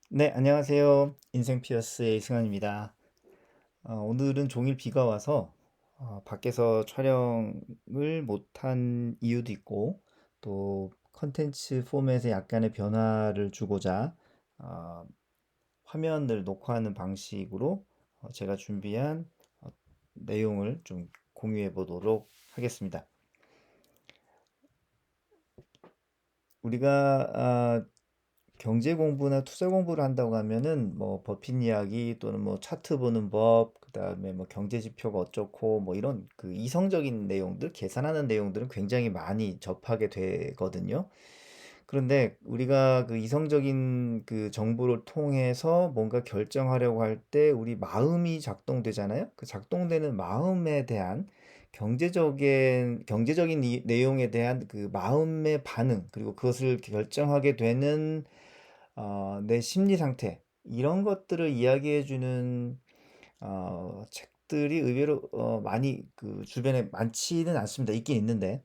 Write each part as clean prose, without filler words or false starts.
네, 안녕하세요. 인생 피어스의 이승환입니다. 오늘은 종일 비가 와서 밖에서 촬영을 못한 이유도 있고, 또 컨텐츠 포맷에 약간의 변화를 주고자 어, 화면을 녹화하는 방식으로 제가 준비한 내용을 좀 공유해 보도록 하겠습니다. 우리가 경제 공부나 투자 공부를 한다고 하면은 뭐 버핏 이야기 또는 뭐 차트 보는 법, 그다음에 뭐 경제 지표가 어쩌고 뭐 이런 그 이성적인 내용들, 계산하는 내용들은 굉장히 많이 접하게 되거든요. 그런데 우리가 그 이성적인 그 정보를 통해서 뭔가 결정하려고 할 때 우리 마음이 작동되잖아요. 그 작동되는 마음에 대한 경제적인 내용에 대한 그 마음의 반응, 그리고 그것을 결정하게 되는 내 심리 상태, 이런 것들을 이야기해 주는 책들이 의외로 많이 그 주변에 많지는 않습니다. 있긴 있는데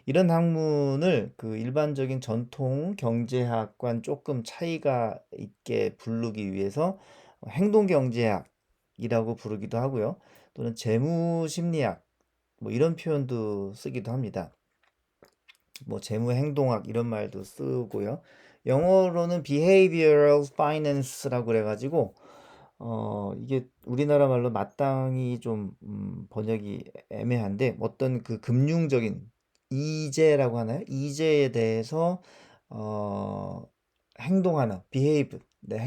이런 학문을 그 일반적인 전통 경제학과는 조금 차이가 있게 부르기 위해서 행동 경제학이라고 부르기도 하고요. 또는 재무 심리학 뭐 이런 표현도 쓰기도 합니다. 뭐 재무 행동학 이런 말도 쓰고요. 영어로는 behavioral finance라고 그래가지고 이게 우리나라 말로 마땅히 좀 번역이 애매한데 어떤 그 금융적인 이재라고 하나요? 이재에 대해서 어, 행동하는 behave, 네,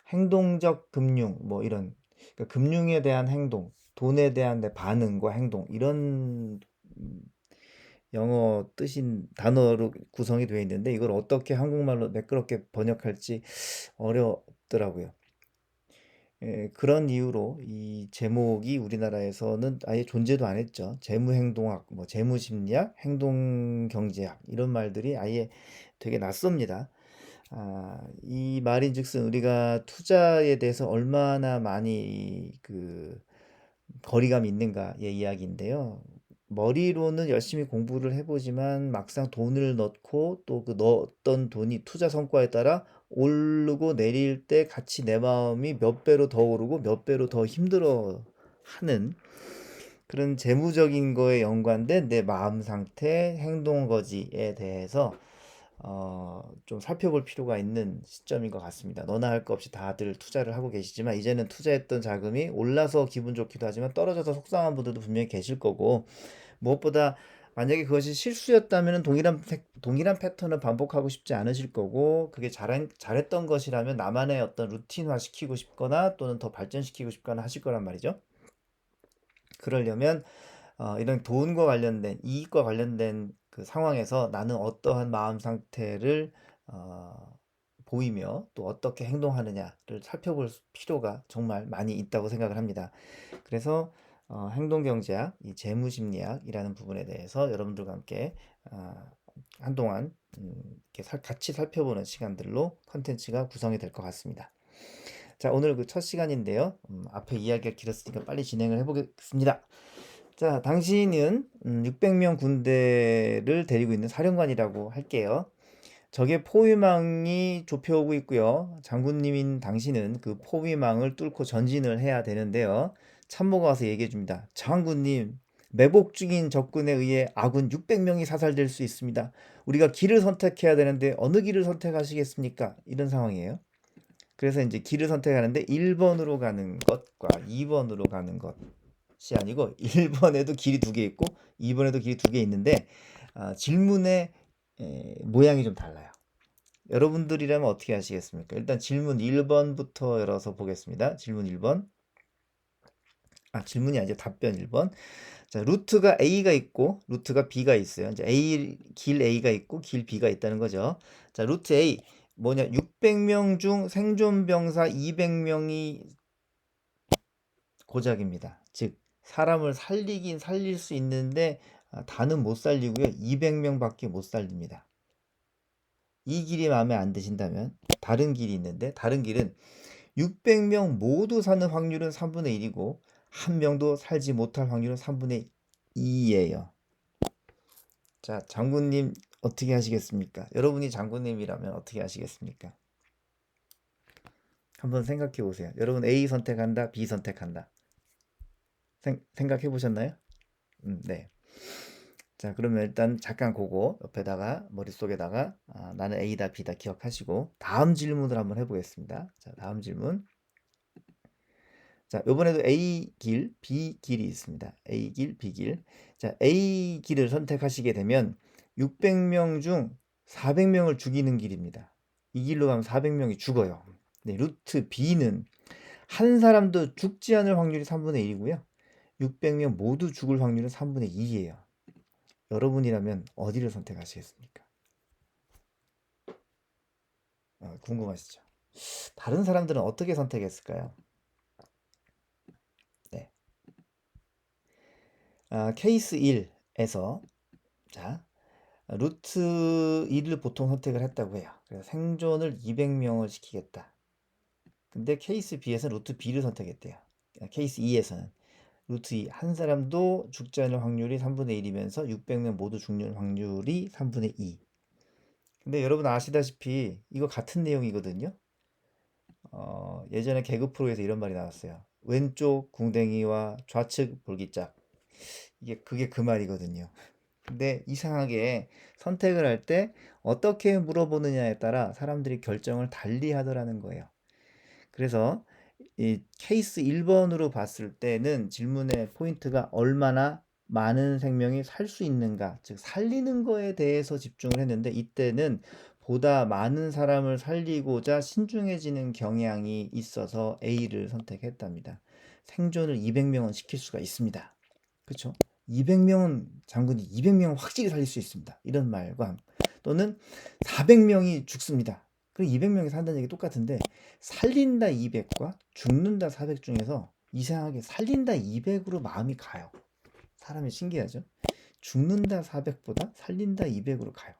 행동적 금융 뭐 이런 그러니까 금융에 대한 행동, 돈에 대한 내 반응과 행동 이런 영어 뜻인 단어로 구성이 되어 있는데 이걸 어떻게 한국말로 매끄럽게 번역할지 어렵더라고요. 그런 이유로 이 제목이 우리나라에서는 아예 존재도 안 했죠. 재무행동학, 뭐 재무심리학, 행동경제학 이런 말들이 아예 되게 낯섭니다. 이 말인즉슨 우리가 투자에 대해서 얼마나 많이 그 거리감이 있는가의 이야기인데요. 머리로는 열심히 공부를 해보지만 막상 돈을 넣고 또 그 넣었던 돈이 투자 성과에 따라 오르고 내릴 때 같이 내 마음이 몇 배로 더 오르고 몇 배로 더 힘들어 하는 그런 재무적인 거에 연관된 내 마음 상태, 행동 거지에 대해서 좀 살펴볼 필요가 있는 시점인 것 같습니다. 너나 할 것 없이 다들 투자를 하고 계시지만 이제는 투자했던 자금이 올라서 기분 좋기도 하지만 떨어져서 속상한 분들도 분명히 계실 거고 무엇보다 만약에 그것이 실수였다면 동일한 패턴을 반복하고 싶지 않으실 거고 그게 잘했던 것이라면 나만의 어떤 루틴화 시키고 싶거나 또는 더 발전시키고 싶거나 하실 거란 말이죠. 그러려면 이런 돈과 관련된 이익과 관련된 그 상황에서 나는 어떠한 마음 상태를 어, 보이며 또 어떻게 행동하느냐를 살펴볼 필요가 정말 많이 있다고 생각을 합니다. 그래서 행동경제학, 이 재무심리학이라는 부분에 대해서 여러분들과 함께 어, 한동안 이렇게 같이 살펴보는 시간들로 컨텐츠가 구성이 될 것 같습니다. 자, 오늘 그 첫 시간인데요. 앞에 이야기가 길었으니까 빨리 진행을 해보겠습니다. 자, 당신은 600명 군대를 데리고 있는 사령관이라고 할게요. 적의 포위망이 좁혀오고 있고요. 장군님인 당신은 그 포위망을 뚫고 전진을 해야 되는데요. 참모가 와서 얘기해 줍니다. 장군님, 매복 중인 적군에 의해 아군 600명이 사살될 수 있습니다. 우리가 길을 선택해야 되는데 어느 길을 선택하시겠습니까? 이런 상황이에요. 그래서 이제 길을 선택하는데 1번으로 가는 것과 2번으로 가는 것이 아니고 1번에도 길이 두 개 있고 2번에도 길이 두 개 있는데 질문의 모양이 좀 달라요. 여러분들이라면 어떻게 하시겠습니까? 일단 질문 1번부터 열어서 보겠습니다. 질문 1번. 질문이 아니죠. 답변 1번. 자, 루트가 A가 있고 루트가 B가 있어요. 이제 길 A가 있고 길 B가 있다는 거죠. 자, 루트 A 뭐냐? 600명 중 생존병사 200명이 고작입니다. 즉 사람을 살리긴 살릴 수 있는데 다는 못 살리고요. 200명밖에 못 살립니다. 이 길이 마음에 안 드신다면 다른 길이 있는데 다른 길은 600명 모두 사는 확률은 3분의 1이고 한 명도 살지 못할 확률은 3분의 2예요. 자, 장군님 어떻게 하시겠습니까? 여러분이 장군님이라면 어떻게 하시겠습니까? 한번 생각해 보세요. 여러분 A 선택한다, B 선택한다. 생각해 보셨나요? 네. 자, 그러면 일단 잠깐 그거 옆에다가 머릿속에다가 나는 A다, B다 기억하시고 다음 질문을 한번 해보겠습니다. 자, 다음 질문. 자, 요번에도 A 길, B 길이 있습니다. A 길, B 길. 자, A 길을 선택하시게 되면 600명 중 400명을 죽이는 길입니다. 이 길로 가면 400명이 죽어요. 네, 루트 B는 한 사람도 죽지 않을 확률이 3분의 1이고요. 600명 모두 죽을 확률은 3분의 2예요. 여러분이라면 어디를 선택하시겠습니까? 궁금하시죠? 다른 사람들은 어떻게 선택했을까요? 네. 케이스 1에서 자, 루트 2를 보통 선택을 했다고 해요. 그래서 생존을 200명을 시키겠다. 근데 케이스 B에서는 루트 B를 선택했대요. 케이스 2에서는 루트 2, 한 사람도 죽지 않을 확률이 3분의 1이면서 600명 모두 죽는 확률이 3분의 2. 근데 여러분 아시다시피 이거 같은 내용이거든요. 예전에 개그 프로에서 이런 말이 나왔어요. 왼쪽 궁뎅이와 좌측 볼기짝. 그게 그 말이거든요. 근데 이상하게 선택을 할 때 어떻게 물어보느냐에 따라 사람들이 결정을 달리 하더라는 거예요. 그래서 이 케이스 1번으로 봤을 때는 질문의 포인트가 얼마나 많은 생명이 살 수 있는가, 즉 살리는 거에 대해서 집중을 했는데 이때는 보다 많은 사람을 살리고자 신중해지는 경향이 있어서 A를 선택했답니다. 생존을 200명은 시킬 수가 있습니다. 그렇죠? 200명은 장군이 200명은 확실히 살릴 수 있습니다. 이런 말과 또는 400명이 죽습니다. 그럼 200명이 산다는 얘기 똑같은데 살린다 200과 죽는다 400 중에서 이상하게 살린다 200으로 마음이 가요. 사람이 신기하죠? 죽는다 400보다 살린다 200으로 가요.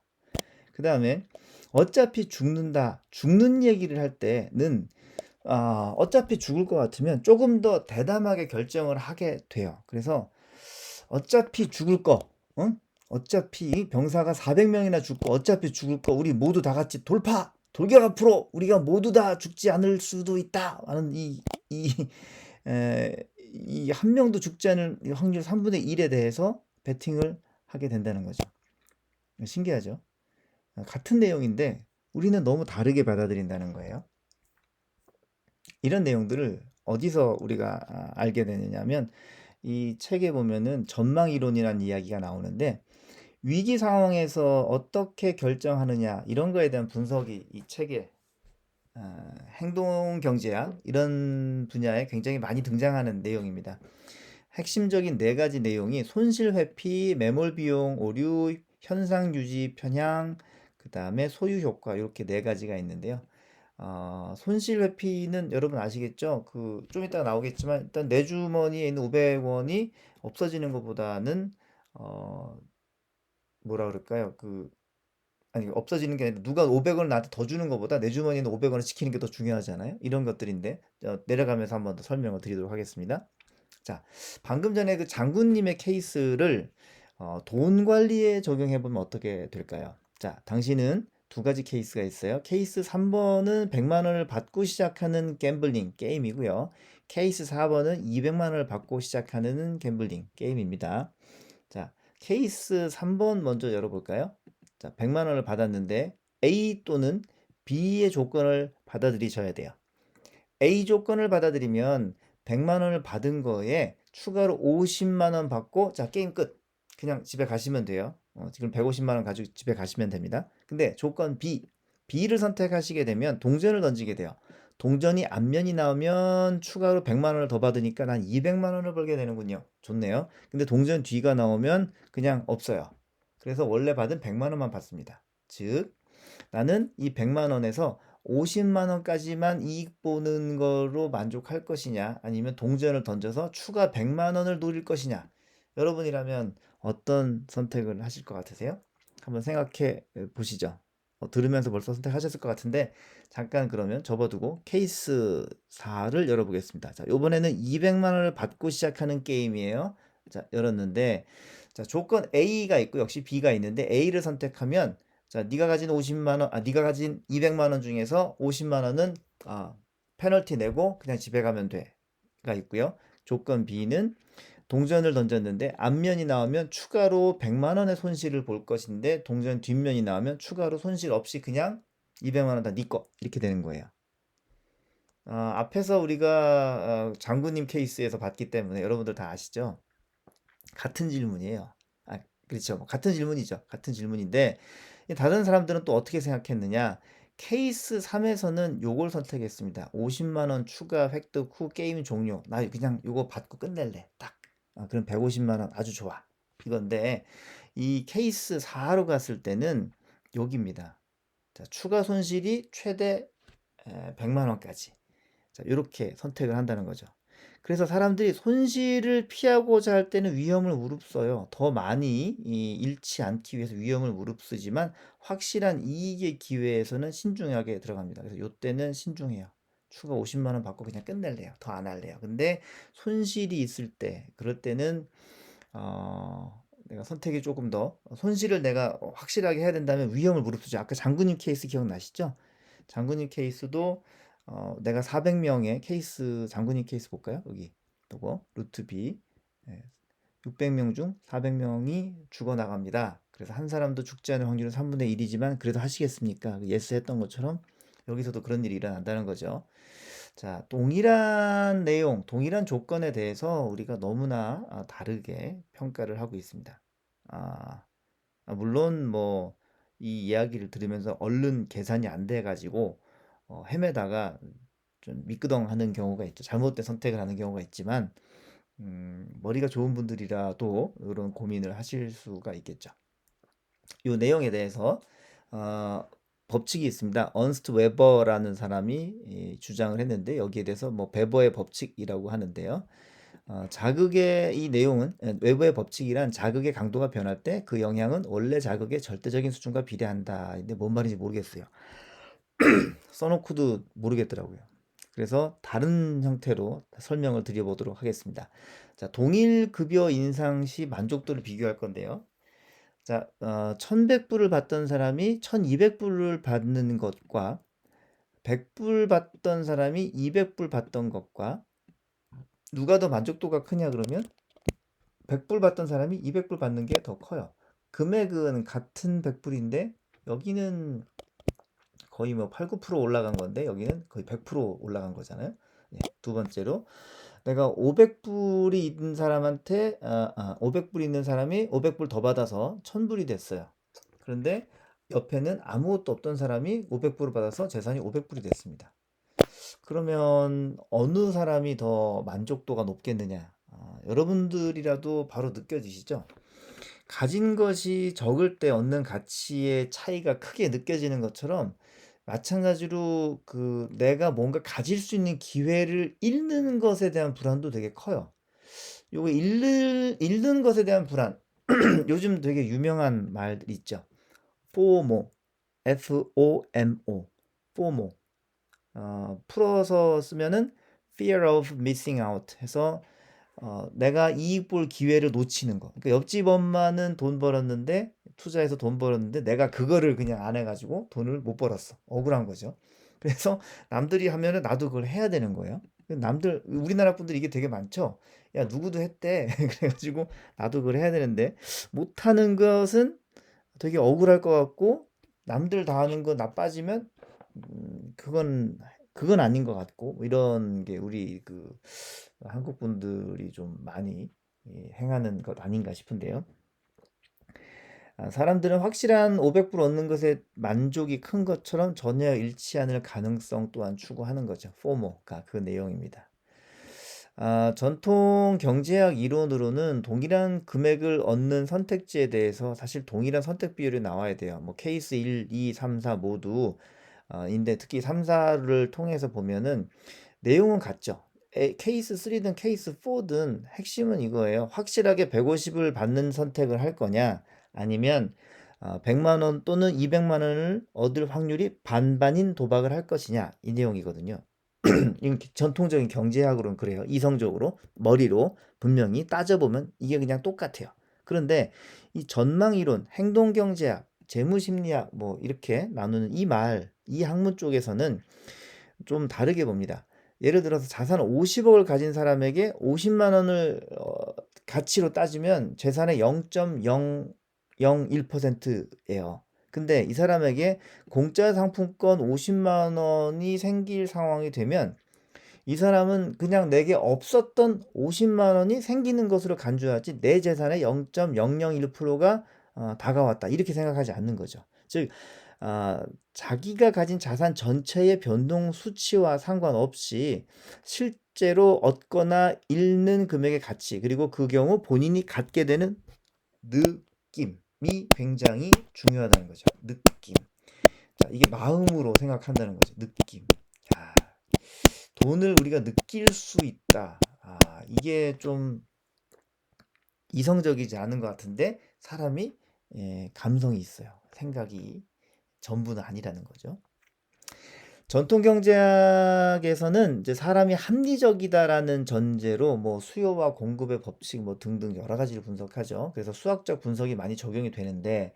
그 다음에 어차피 죽는다, 죽는 얘기를 할 때는 어차피 죽을 것 같으면 조금 더 대담하게 결정을 하게 돼요. 그래서 어차피 죽을 거, 응? 어차피 병사가 400명이나 죽고 어차피 죽을 거 우리 모두 다 같이 돌격 앞으로 우리가 모두 다 죽지 않을 수도 있다 하는 이 한 명도 죽지 않을 확률 3분의 1에 대해서 베팅을 하게 된다는 거죠. 신기하죠? 같은 내용인데 우리는 너무 다르게 받아들인다는 거예요. 이런 내용들을 어디서 우리가 알게 되느냐면 이 책에 보면은 전망 이론이라는 이야기가 나오는데 위기 상황에서 어떻게 결정하느냐 이런 거에 대한 분석이 이 책에 행동 경제학 이런 분야에 굉장히 많이 등장하는 내용입니다. 핵심적인 네 가지 내용이 손실 회피, 매몰 비용, 오류, 현상 유지 편향, 그 다음에 소유 효과 이렇게 네 가지가 있는데요. 손실 회피는 여러분 아시겠죠? 좀 이따가 나오겠지만 일단 내 주머니에 있는 500원이 없어지는 것보다는 뭐라 그럴까요? 아니 없어지는 게 아니라 누가 500원을 나한테 더 주는 것보다 내 주머니에 있는 500원을 지키는 게 더 중요하잖아요. 이런 것들인데 내려가면서 한번 더 설명을 드리도록 하겠습니다. 자, 방금 전에 그 장군님의 케이스를 돈 관리에 적용해 보면 어떻게 될까요? 자, 당신은 두 가지 케이스가 있어요. 케이스 3번은 100만 원을 받고 시작하는 갬블링 게임이고요. 케이스 4번은 200만 원을 받고 시작하는 갬블링 게임입니다. 자, 케이스 3번 먼저 열어볼까요? 자, 100만 원을 받았는데 A 또는 B의 조건을 받아들이셔야 돼요. A 조건을 받아들이면 100만 원을 받은 거에 추가로 50만 원 받고 자, 게임 끝. 그냥 집에 가시면 돼요. 지금 150만 원 가지고 집에 가시면 됩니다. 근데 조건 B, B를 선택하시게 되면 동전을 던지게 돼요. 동전이 앞면이 나오면 추가로 100만 원을 더 받으니까 한 200만 원을 벌게 되는군요. 좋네요. 근데 동전 뒤가 나오면 그냥 없어요. 그래서 원래 받은 100만 원만 받습니다. 즉, 나는 이 100만 원에서 50만 원까지만 이익 보는 거로 만족할 것이냐, 아니면 동전을 던져서 추가 100만 원을 노릴 것이냐. 여러분이라면 어떤 선택을 하실 것 같으세요? 한번 생각해 보시죠. 들으면서 벌써 선택하셨을 것 같은데 잠깐 그러면 접어두고 케이스 4를 열어보겠습니다. 자, 이번에는 200만 원을 받고 시작하는 게임이에요. 자, 열었는데 자, 조건 A가 있고 역시 B가 있는데 A를 선택하면 자, 네가 가진 50만 원, 네가 가진 200만 원 중에서 50만 원은 페널티 내고 그냥 집에 가면 돼가 있고요. 조건 B는 동전을 던졌는데 앞면이 나오면 추가로 100만 원의 손실을 볼 것인데 동전 뒷면이 나오면 추가로 손실 없이 그냥 200만 원 다 네 거 이렇게 되는 거예요. 앞에서 우리가 장군님 케이스에서 봤기 때문에 여러분들 다 아시죠? 같은 질문이에요. 그렇죠. 뭐 같은 질문이죠. 같은 질문인데 다른 사람들은 또 어떻게 생각했느냐? 케이스 3에서는 요걸 선택했습니다. 50만 원 추가 획득 후 게임 종료. 나 그냥 요거 받고 끝낼래. 딱. 그럼 150만 원 아주 좋아. 이건데 이 케이스 4로 갔을 때는 여기입니다. 자, 추가 손실이 최대 100만 원까지. 자, 이렇게 선택을 한다는 거죠. 그래서 사람들이 손실을 피하고자 할 때는 위험을 무릅써요. 더 많이 잃지 않기 위해서 위험을 무릅쓰지만 확실한 이익의 기회에서는 신중하게 들어갑니다. 그래서 이때는 신중해요. 추가 50만 원 받고 그냥 끝낼래요. 더 안 할래요. 근데 손실이 있을 때, 그럴 때는 내가 선택이 조금 더 손실을 내가 확실하게 해야 된다면 위험을 무릅쓰죠. 아까 장군님 케이스 기억나시죠? 장군님 케이스도 내가 400명의 케이스 장군님 케이스 볼까요? 여기 요거 루트 B 600명 중 400명이 죽어나갑니다. 그래서 한 사람도 죽지 않을 확률은 3분의 1이지만 그래도 하시겠습니까? 예스 했던 것처럼 여기서도 그런 일이 일어난다는 거죠. 자, 동일한 내용, 동일한 조건에 대해서 우리가 너무나 다르게 평가를 하고 있습니다. 물론 뭐 이 이야기를 들으면서 얼른 계산이 안 돼가지고 헤매다가 좀 미끄덩하는 경우가 있죠. 잘못된 선택을 하는 경우가 있지만 머리가 좋은 분들이라도 이런 고민을 하실 수가 있겠죠. 이 내용에 대해서 어, 법칙이 있습니다. 언스트 웨버라는 사람이 주장을 했는데 여기에 대해서 뭐 베버의 법칙이라고 하는데요. 자극의 이 내용은 웨버의 법칙이란 자극의 강도가 변할 때 그 영향은 원래 자극의 절대적인 수준과 비례한다. 근데 뭔 말인지 모르겠어요. 써놓고도 모르겠더라고요. 그래서 다른 형태로 설명을 드려보도록 하겠습니다. 자, 동일 급여 인상 시 만족도를 비교할 건데요. 자, 1100불을 받던 사람이 1200불을 받는 것과 100불 받던 사람이 200불 받던 것과 누가 더 만족도가 크냐 그러면 100불 받던 사람이 200불 받는 게 더 커요. 금액은 같은 100불인데 여기는 거의 뭐 8, 9% 올라간 건데 여기는 거의 100% 올라간 거잖아요. 네, 두 번째로 내가 500불이 있는 사람한테 500불 있는 사람이 500불 더 받아서 1000불이 됐어요. 그런데 옆에는 아무것도 없던 사람이 500불을 받아서 재산이 500불이 됐습니다. 그러면 어느 사람이 더 만족도가 높겠느냐? 여러분들이라도 바로 느껴지시죠? 가진 것이 적을 때 얻는 가치의 차이가 크게 느껴지는 것처럼 마찬가지로 그 내가 뭔가 가질 수 있는 기회를 잃는 것에 대한 불안도 되게 커요. 요거 잃는 것에 대한 불안. 요즘 되게 유명한 말 있죠. FOMO, FOMO, FOMO. 풀어서 쓰면은 Fear of Missing Out 해서 내가 이익 볼 기회를 놓치는 거. 그러니까 옆집 엄마는 돈 벌었는데 투자해서 돈 벌었는데 내가 그거를 그냥 안 해가지고 돈을 못 벌었어. 억울한 거죠. 그래서 남들이 하면은 나도 그걸 해야 되는 거예요. 남들 우리나라 분들 이게 되게 많죠. 야 누구도 했대. 그래가지고 나도 그걸 해야 되는데 못하는 것은 되게 억울할 것 같고 남들 다 하는 거 나 빠지면 그건 아닌 것 같고 뭐 이런 게 우리 그 한국 분들이 좀 많이 행하는 것 아닌가 싶은데요. 사람들은 확실한 500불 얻는 것에 만족이 큰 것처럼 전혀 잃지 않을 가능성 또한 추구하는 거죠. 포모가 그 내용입니다. 전통 경제학 이론으로는 동일한 금액을 얻는 선택지에 대해서 사실 동일한 선택 비율이 나와야 돼요. 뭐 케이스 1, 2, 3, 4 모두 인데 특히 3, 4를 통해서 보면은 내용은 같죠. 케이스 3든 케이스 4든 핵심은 이거예요. 확실하게 150을 받는 선택을 할 거냐, 아니면 100만 원 또는 200만 원을 얻을 확률이 반반인 도박을 할 것이냐, 이 내용이거든요. 전통적인 경제학으로는 그래요. 이성적으로, 머리로 분명히 따져보면 이게 그냥 똑같아요. 그런데 이 전망이론, 행동경제학, 재무심리학 뭐 이렇게 나누는 이 학문 쪽에서는 좀 다르게 봅니다. 예를 들어서 자산 50억을 가진 사람에게 50만 원을 가치로 따지면 재산의 0.001%예요. 근데 이 사람에게 공짜 상품권 50만 원이 생길 상황이 되면 이 사람은 그냥 내게 없었던 50만 원이 생기는 것으로 간주하지 내 재산의 0.001%가 다가왔다. 이렇게 생각하지 않는 거죠. 즉, 자기가 가진 자산 전체의 변동 수치와 상관없이 실제로 얻거나 잃는 금액의 가치, 그리고 그 경우 본인이 갖게 되는 느낌이 굉장히 중요하다는 거죠. 느낌. 자, 이게 마음으로 생각한다는 거죠. 느낌. 야, 돈을 우리가 느낄 수 있다. 이게 좀 이성적이지 않은 것 같은데 사람이 감성이 있어요. 생각이 전부는 아니라는 거죠. 전통 경제학에서는 이제 사람이 합리적이다라는 전제로 뭐 수요와 공급의 법칙 뭐 등등 여러 가지를 분석하죠. 그래서 수학적 분석이 많이 적용이 되는데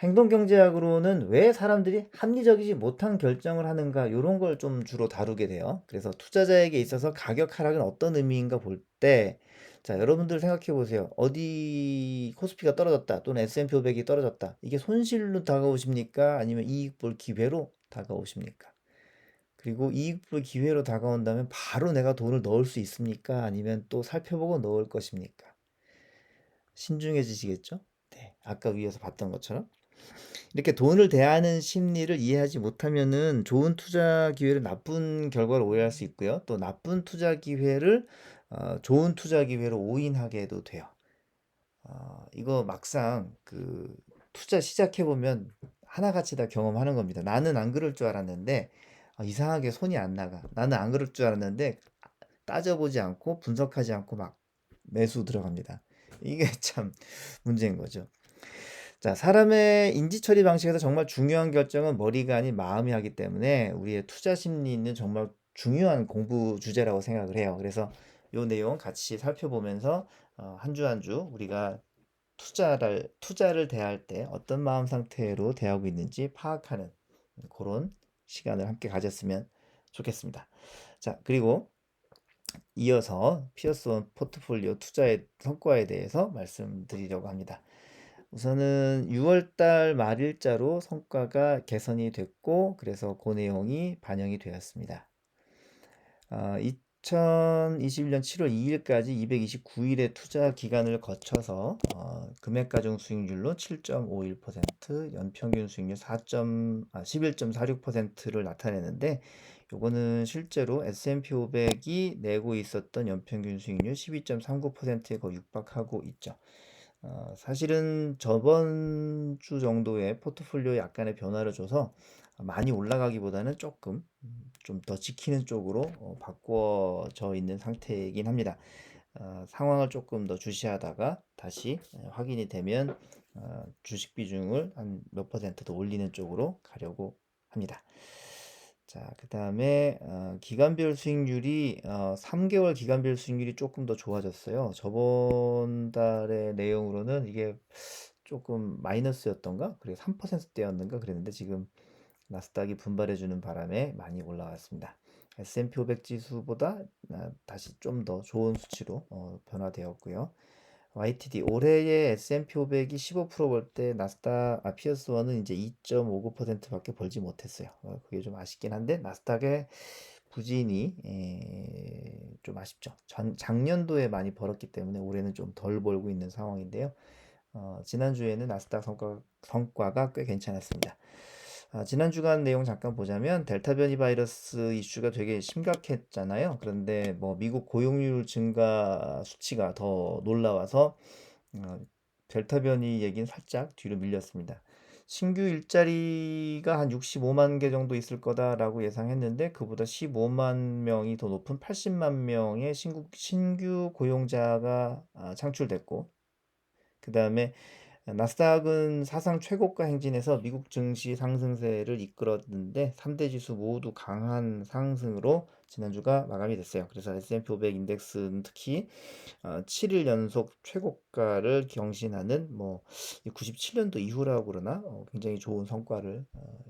행동 경제학으로는 왜 사람들이 합리적이지 못한 결정을 하는가 이런 걸 좀 주로 다루게 돼요. 그래서 투자자에게 있어서 가격 하락은 어떤 의미인가 볼 때, 자, 여러분들 생각해 보세요. 어디 코스피가 떨어졌다 또는 S&P 500이 떨어졌다. 이게 손실로 다가오십니까? 아니면 이익 볼 기회로 다가오십니까? 그리고 이익 볼 기회로 다가온다면 바로 내가 돈을 넣을 수 있습니까? 아니면 또 살펴보고 넣을 것입니까? 신중해지시겠죠? 네, 아까 위에서 봤던 것처럼. 이렇게 돈을 대하는 심리를 이해하지 못하면은 좋은 투자 기회를 나쁜 결과로 오해할 수 있고요. 또 나쁜 투자 기회를 좋은 투자 기회로 오인하게도 돼요. 이거 막상 그 투자 시작해 보면 하나같이 다 경험하는 겁니다. 나는 안 그럴 줄 알았는데 이상하게 손이 안 나가. 나는 안 그럴 줄 알았는데 따져보지 않고 분석하지 않고 막 매수 들어갑니다. 이게 참 문제인 거죠. 자, 사람의 인지 처리 방식에서 정말 중요한 결정은 머리가 아닌 마음이 하기 때문에 우리의 투자 심리는 정말 중요한 공부 주제라고 생각을 해요. 그래서 요 내용 같이 살펴보면서 한 주 한 주 우리가 투자를 대할 때 어떤 마음 상태로 대하고 있는지 파악하는 그런 시간을 함께 가졌으면 좋겠습니다. 자, 그리고 이어서 피어스원 포트폴리오 투자의 성과에 대해서 말씀드리려고 합니다. 우선은 6월 달 말일자로 성과가 개선이 됐고 그래서 그 내용이 반영이 되었습니다. 2021년 7월 2일까지 229일의 투자 기간을 거쳐서 금액 가중 수익률로 7.51%, 연평균 수익률 11.46%를 나타내는데 요거는 실제로 S&P 500이 내고 있었던 연평균 수익률 12.39%에 거의 육박하고 있죠. 사실은 저번 주 정도의 포트폴리오에 약간의 변화를 줘서 많이 올라가기보다는 조금 좀 더 지키는 쪽으로 바꿔져 있는 상태이긴 합니다. 상황을 조금 더 주시하다가 다시 확인이 되면 주식 비중을 한 몇 퍼센트 더 올리는 쪽으로 가려고 합니다. 자, 그 다음에 기간별 수익률이 3개월 기간별 수익률이 조금 더 좋아졌어요. 저번 달의 내용으로는 이게 조금 마이너스였던가? 그리고 3%대였는가? 그랬는데 지금 나스닥이 분발해주는 바람에 많이 올라왔습니다. S&P 500 지수보다 다시 좀 더 좋은 수치로 변화되었고요. YTD 올해의 S&P 500이 15%벌 때 나스닥 피어스원은 이제 2.59%밖에 벌지 못했어요. 그게 좀 아쉽긴 한데 나스닥의 부진이 좀 아쉽죠. 작년도에 많이 벌었기 때문에 올해는 좀 덜 벌고 있는 상황인데요. 지난주에는 나스닥 성과가 꽤 괜찮았습니다. 지난 주간 내용 잠깐 보자면 델타 변이 바이러스 이슈가 되게 심각했잖아요. 그런데 뭐 미국 고용률 증가 수치가 더 놀라워서 어, 델타 변이 얘기는 살짝 뒤로 밀렸습니다. 신규 일자리가 한 65만 개 정도 있을 거다라고 예상했는데 그보다 15만 명이 더 높은 80만 명의 신규 고용자가 창출됐고 그 다음에 나스닥은 사상 최고가 행진에서 미국 증시 상승세를 이끌었는데 3대 지수 모두 강한 상승으로 지난주가 마감이 됐어요. 그래서 S&P 500 인덱스는 특히 7일 연속 최고가를 경신하는 뭐 97년도 이후라고 그러나 굉장히 좋은 성과를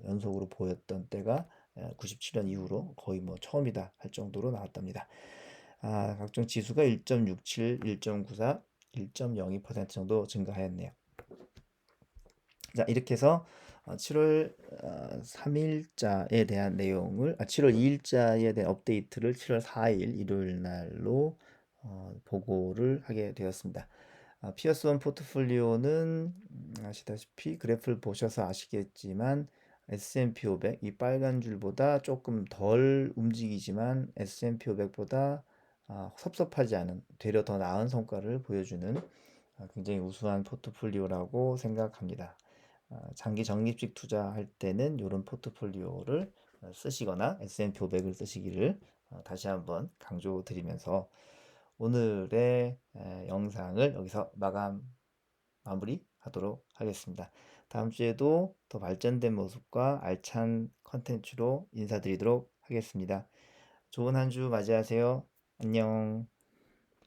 연속으로 보였던 때가 97년 이후로 거의 뭐 처음이다 할 정도로 나왔답니다. 각종 지수가 1.67, 1.94, 1.02% 정도 증가하였네요. 자, 이렇게 해서 7월 3일자에 대한 내용을, 7월 2일자에 대한 업데이트를 7월 4일 일요일 날로 보고를 하게 되었습니다. 피어스원 포트폴리오는 아시다시피 그래프를 보셔서 아시겠지만 S&P 500, 이 빨간 줄보다 조금 덜 움직이지만 S&P 500보다 섭섭하지 않은, 되려 더 나은 성과를 보여주는 굉장히 우수한 포트폴리오라고 생각합니다. 장기 적립식 투자할 때는 이런 포트폴리오를 쓰시거나 S&P 500을 쓰시기를 다시 한번 강조드리면서 오늘의 영상을 여기서 마무리하도록 하겠습니다. 다음 주에도 더 발전된 모습과 알찬 컨텐츠로 인사드리도록 하겠습니다. 좋은 한 주 맞이하세요. 안녕.